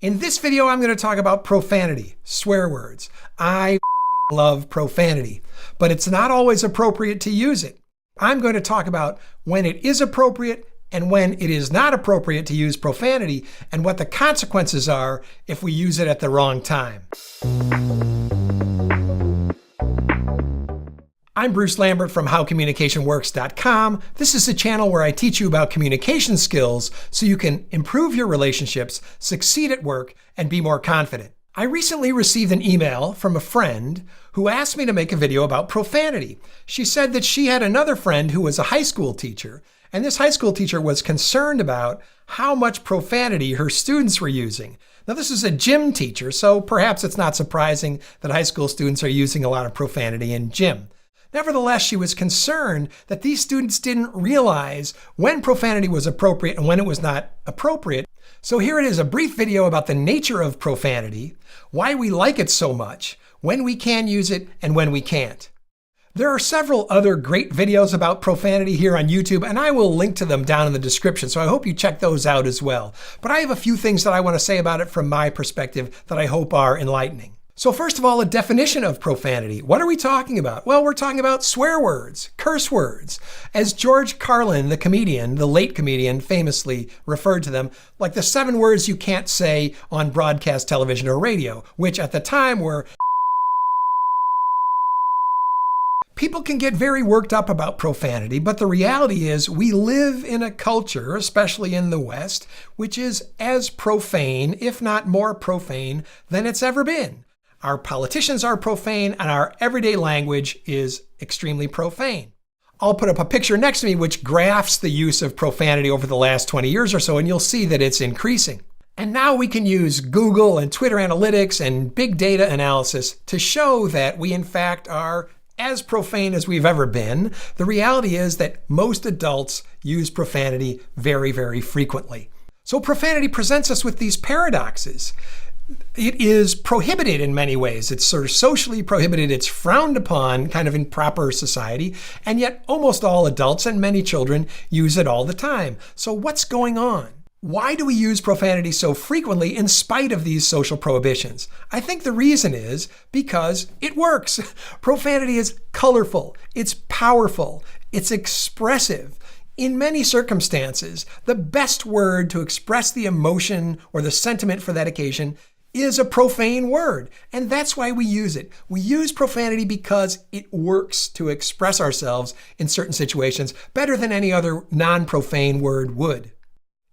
In this video, I'm going to talk about profanity, swear words. I love profanity, but it's not always appropriate to use it. I'm going to talk about when it is appropriate and when it is not appropriate to use profanity and what the consequences are if we use it at the wrong time. I'm Bruce Lambert from HowCommunicationWorks.com. This is a channel where I teach you about communication skills so you can improve your relationships, succeed at work, and be more confident. I recently received an email from a friend who asked me to make a video about profanity. She said that she had another friend who was a high school teacher, and this high school teacher was concerned about how much profanity her students were using. Now, this is a gym teacher, so perhaps it's not surprising that high school students are using a lot of profanity in gym. Nevertheless, she was concerned that these students didn't realize when profanity was appropriate and when it was not appropriate. So here it is, a brief video about the nature of profanity, why we like it so much, when we can use it and when we can't. There are several other great videos about profanity here on YouTube, and I will link to them down in the description, so I hope you check those out as well. But I have a few things that I want to say about it from my perspective that I hope are enlightening. So first of all, a definition of profanity. What are we talking about? Well, we're talking about swear words, curse words. As George Carlin, the comedian, the late comedian, famously referred to them, like the 7 words you can't say on broadcast television or radio, which at the time were... People can get very worked up about profanity, but the reality is we live in a culture, especially in the West, which is as profane, if not more profane, than it's ever been. Our politicians are profane, and our everyday language is extremely profane. I'll put up a picture next to me which graphs the use of profanity over the last 20 years or so, and you'll see that it's increasing. And now we can use Google and Twitter analytics and big data analysis to show that we in fact are as profane as we've ever been. The reality is that most adults use profanity very, very frequently. So profanity presents us with these paradoxes. It is prohibited in many ways. It's sort of socially prohibited. It's frowned upon kind of in proper society. And yet almost all adults and many children use it all the time. So what's going on? Why do we use profanity so frequently in spite of these social prohibitions? I think the reason is because it works. Profanity is colorful. It's powerful. It's expressive. In many circumstances, the best word to express the emotion or the sentiment for that occasion is a profane word. And that's why we use it. We use profanity because it works to express ourselves in certain situations better than any other non-profane word would.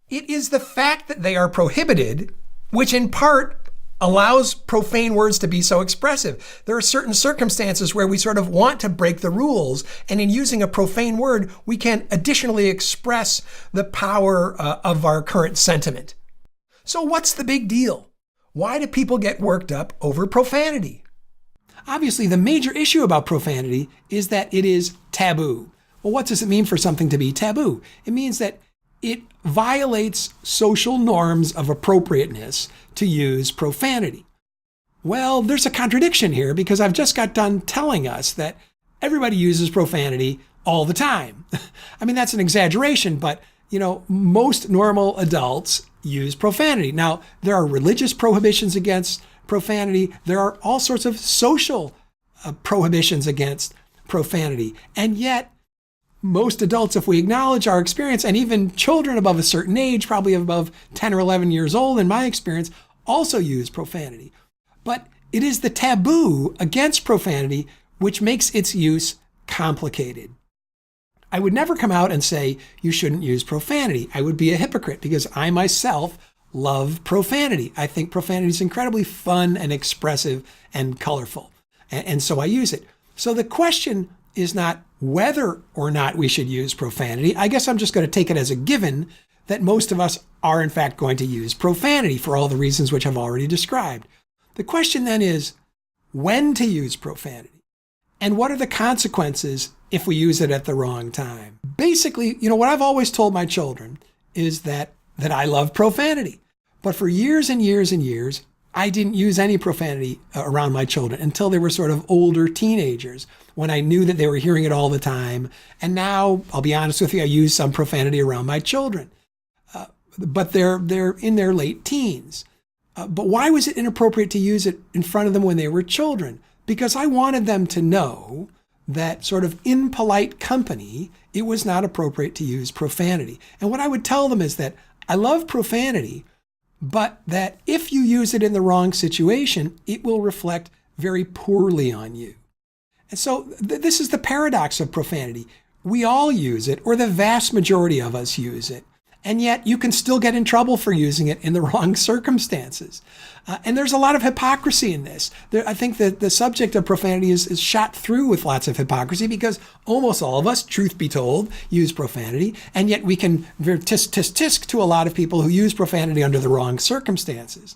It is the fact that they are prohibited, which in part allows profane words to be so expressive. There are certain circumstances where we sort of want to break the rules, and in using a profane word, we can additionally express the power of our current sentiment. So what's the big deal? Why do people get worked up over profanity? Obviously, the major issue about profanity is that it is taboo. Well, what does it mean for something to be taboo? It means that it violates social norms of appropriateness to use profanity. Well, there's a contradiction here because I've just got done telling us that everybody uses profanity all the time. I mean, that's an exaggeration, but most normal adults use profanity. Now, there are religious prohibitions against profanity. There are all sorts of social prohibitions against profanity. And yet, most adults, if we acknowledge our experience, and even children above a certain age, probably above 10 or 11 years old in my experience, also use profanity. But it is the taboo against profanity which makes its use complicated. I would never come out and say you shouldn't use profanity. I would be a hypocrite because I myself love profanity. I think profanity is incredibly fun and expressive and colorful. And so I use it. So the question is not whether or not we should use profanity. I guess I'm just going to take it as a given that most of us are in fact going to use profanity for all the reasons which I've already described. The question then is when to use profanity and what are the consequences if we use it at the wrong time. Basically, what I've always told my children is that I love profanity. But for years and years and years, I didn't use any profanity around my children until they were sort of older teenagers, when I knew that they were hearing it all the time. And now, I'll be honest with you, I use some profanity around my children. But they're in their late teens. But why was it inappropriate to use it in front of them when they were children? Because I wanted them to know that sort of in polite company, it was not appropriate to use profanity. And what I would tell them is that I love profanity, but that if you use it in the wrong situation, it will reflect very poorly on you. And so this is the paradox of profanity. We all use it, or the vast majority of us use it. And yet you can still get in trouble for using it in the wrong circumstances. And there's a lot of hypocrisy in this. I think that the subject of profanity is shot through with lots of hypocrisy because almost all of us, truth be told, use profanity. And yet we can tisk to a lot of people who use profanity under the wrong circumstances.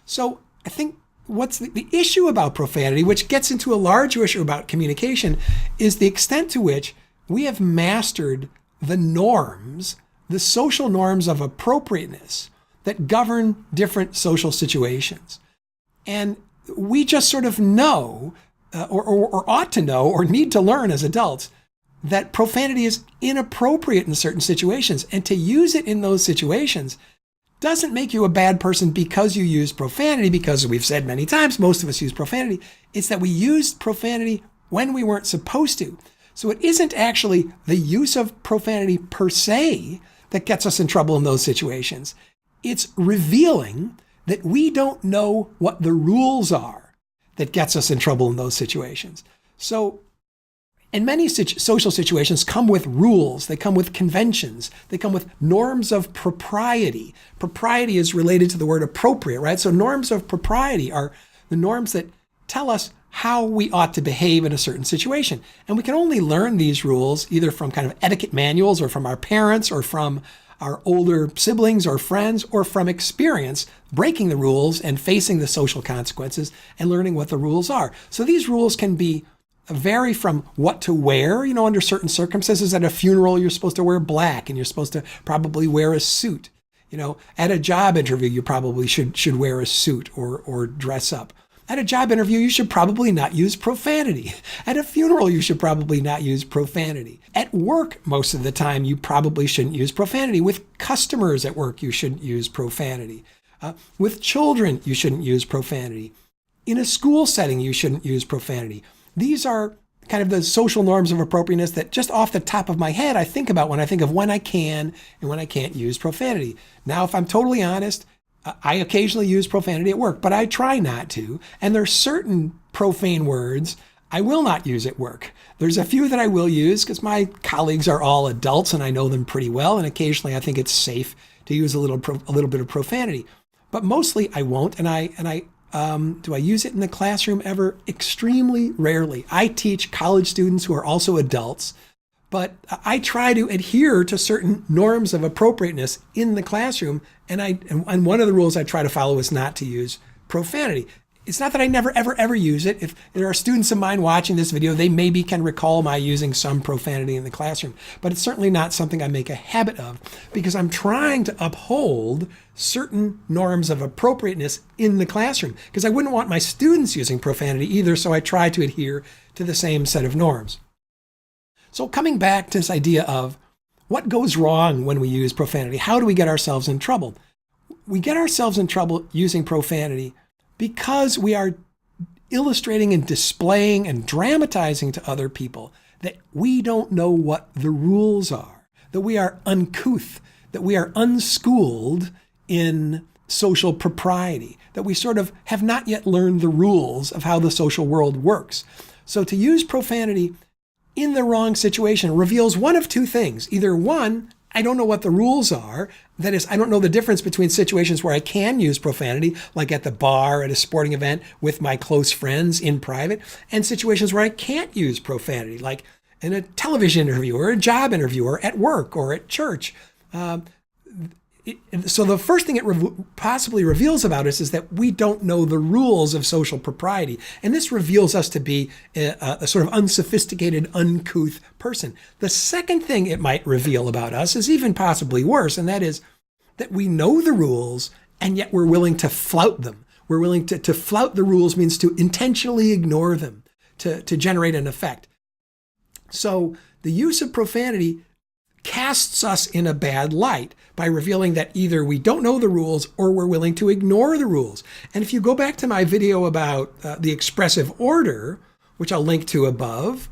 So I think what's the issue about profanity, which gets into a larger issue about communication, is the extent to which we have mastered the norms, the social norms of appropriateness that govern different social situations. And we just sort of know, or ought to know, or need to learn as adults, that profanity is inappropriate in certain situations. And to use it in those situations doesn't make you a bad person because you use profanity, because we've said many times, most of us use profanity. It's that we used profanity when we weren't supposed to. So it isn't actually the use of profanity per se that gets us in trouble in those situations. It's revealing that we don't know what the rules are that gets us in trouble in those situations. So, and many social situations come with rules, they come with conventions, they come with norms of propriety. Propriety is related to the word appropriate, right? So norms of propriety are the norms that tell us how we ought to behave in a certain situation. And we can only learn these rules either from kind of etiquette manuals or from our parents or from our older siblings or friends or from experience, breaking the rules and facing the social consequences and learning what the rules are. So these rules can vary from what to wear, under certain circumstances. At a funeral, you're supposed to wear black and you're supposed to probably wear a suit. At a job interview, you probably should wear a suit or dress up. At a job interview, you should probably not use profanity. At a funeral, you should probably not use profanity. At work, most of the time, you probably shouldn't use profanity. With customers at work, you shouldn't use profanity. With children, you shouldn't use profanity. In a school setting, you shouldn't use profanity. These are kind of the social norms of appropriateness that just off the top of my head, I think about when I think of when I can and when I can't use profanity. Now, if I'm totally honest, I occasionally use profanity at work, but I try not to. And there's certain profane words I will not use at work. There's a few that I will use because my colleagues are all adults and I know them pretty well. And occasionally I think it's safe to use a little bit of profanity, but mostly I won't. Do I use it in the classroom ever? Extremely rarely. I teach college students who are also adults, but I try to adhere to certain norms of appropriateness in the classroom. And one of the rules I try to follow is not to use profanity. It's not that I never, ever use it. If there are students of mine watching this video, they maybe can recall my using some profanity in the classroom, but it's certainly not something I make a habit of because I'm trying to uphold certain norms of appropriateness in the classroom because I wouldn't want my students using profanity either. So I try to adhere to the same set of norms. So coming back to this idea of what goes wrong when we use profanity, how do we get ourselves in trouble? We get ourselves in trouble using profanity because we are illustrating and displaying and dramatizing to other people that we don't know what the rules are, that we are uncouth, that we are unschooled in social propriety, that we sort of have not yet learned the rules of how the social world works. So to use profanity in the wrong situation reveals one of two things. Either one, I don't know what the rules are. That is, I don't know the difference between situations where I can use profanity, like at the bar, at a sporting event with my close friends in private, and situations where I can't use profanity, like in a television interview or a job interview or at work or at church. So the first thing it possibly reveals about us is that we don't know the rules of social propriety. And this reveals us to be a sort of unsophisticated, uncouth person. The second thing it might reveal about us is even possibly worse, and that is that we know the rules and yet we're willing to flout them. We're willing to flout the rules means to intentionally ignore them, to generate an effect. So the use of profanity casts us in a bad light by revealing that either we don't know the rules or we're willing to ignore the rules. And if you go back to my video about the expressive order, which I'll link to above,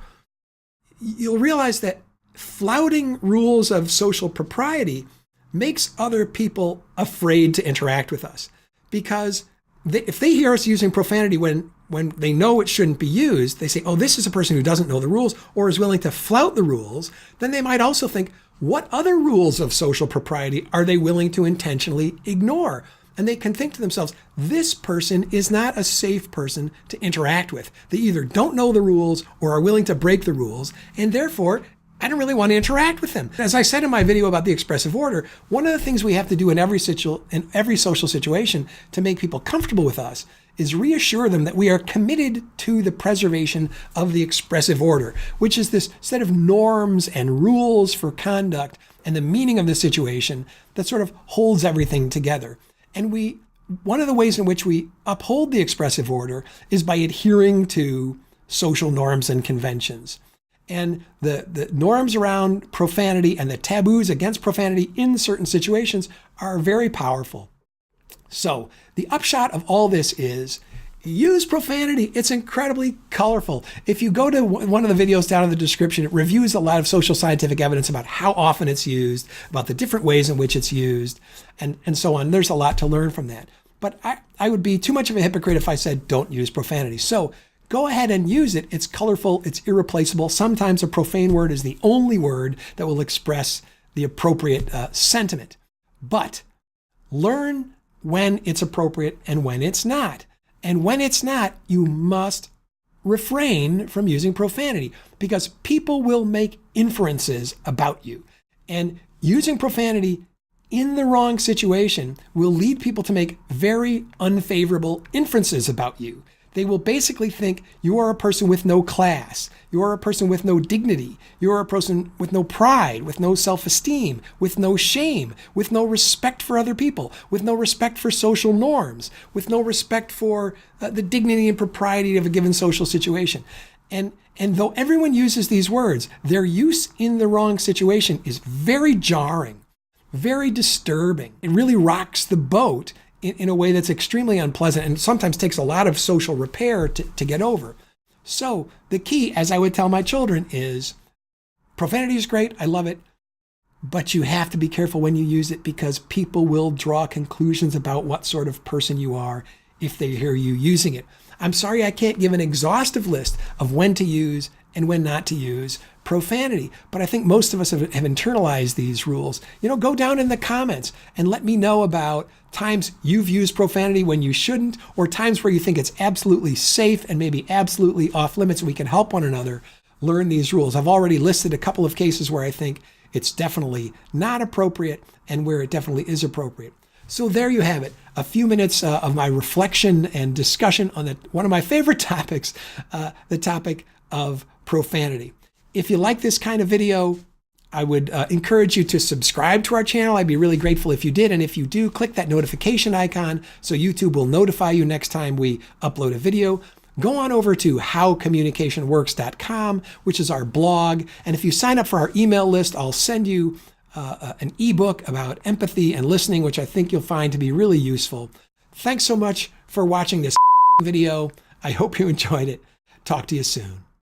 you'll realize that flouting rules of social propriety makes other people afraid to interact with us. Because if they hear us using profanity when they know it shouldn't be used, they say, oh, this is a person who doesn't know the rules or is willing to flout the rules. Then they might also think, what other rules of social propriety are they willing to intentionally ignore? And they can think to themselves, this person is not a safe person to interact with. They either don't know the rules or are willing to break the rules, and therefore, I don't really want to interact with them. As I said in my video about the expressive order, one of the things we have to do in every social situation to make people comfortable with us is reassure them that we are committed to the preservation of the expressive order, which is this set of norms and rules for conduct and the meaning of the situation that sort of holds everything together. And one of the ways in which we uphold the expressive order is by adhering to social norms and conventions. And the norms around profanity and the taboos against profanity in certain situations are very powerful. So the upshot of all this is use profanity. It's incredibly colorful. If you go to one of the videos down in the description, it reviews a lot of social scientific evidence about how often it's used, about the different ways in which it's used, and so on. There's a lot to learn from that. But I would be too much of a hypocrite if I said don't use profanity. So go ahead and use it. It's colorful. It's irreplaceable. Sometimes a profane word is the only word that will express the appropriate sentiment. But learn when it's appropriate and when it's not. And when it's not, you must refrain from using profanity because people will make inferences about you. And using profanity in the wrong situation will lead people to make very unfavorable inferences about you. They will basically think you are a person with no class. You are a person with no dignity. You are a person with no pride, with no self-esteem, with no shame, with no respect for other people, with no respect for social norms, with no respect for the dignity and propriety of a given social situation. And though everyone uses these words, their use in the wrong situation is very jarring, very disturbing. It really rocks the boat in a way that's extremely unpleasant and sometimes takes a lot of social repair to get over. So the key, as I would tell my children, is profanity is great. I love it. But you have to be careful when you use it because people will draw conclusions about what sort of person you are if they hear you using it. I'm sorry I can't give an exhaustive list of when to use and when not to use profanity, but I think most of us have internalized these rules. Go down in the comments and let me know about times you've used profanity when you shouldn't, or times where you think it's absolutely safe and maybe absolutely off limits. We can help one another learn these rules. I've already listed a couple of cases where I think it's definitely not appropriate and where it definitely is appropriate. So there you have it, a few minutes of my reflection and discussion on one of my favorite topics, the topic of profanity. If you like this kind of video, I would encourage you to subscribe to our channel. I'd be really grateful if you did. And if you do, click that notification icon so YouTube will notify you next time we upload a video. Go on over to howcommunicationworks.com, which is our blog. And if you sign up for our email list, I'll send you an ebook about empathy and listening, which I think you'll find to be really useful. Thanks so much for watching this video. I hope you enjoyed it. Talk to you soon.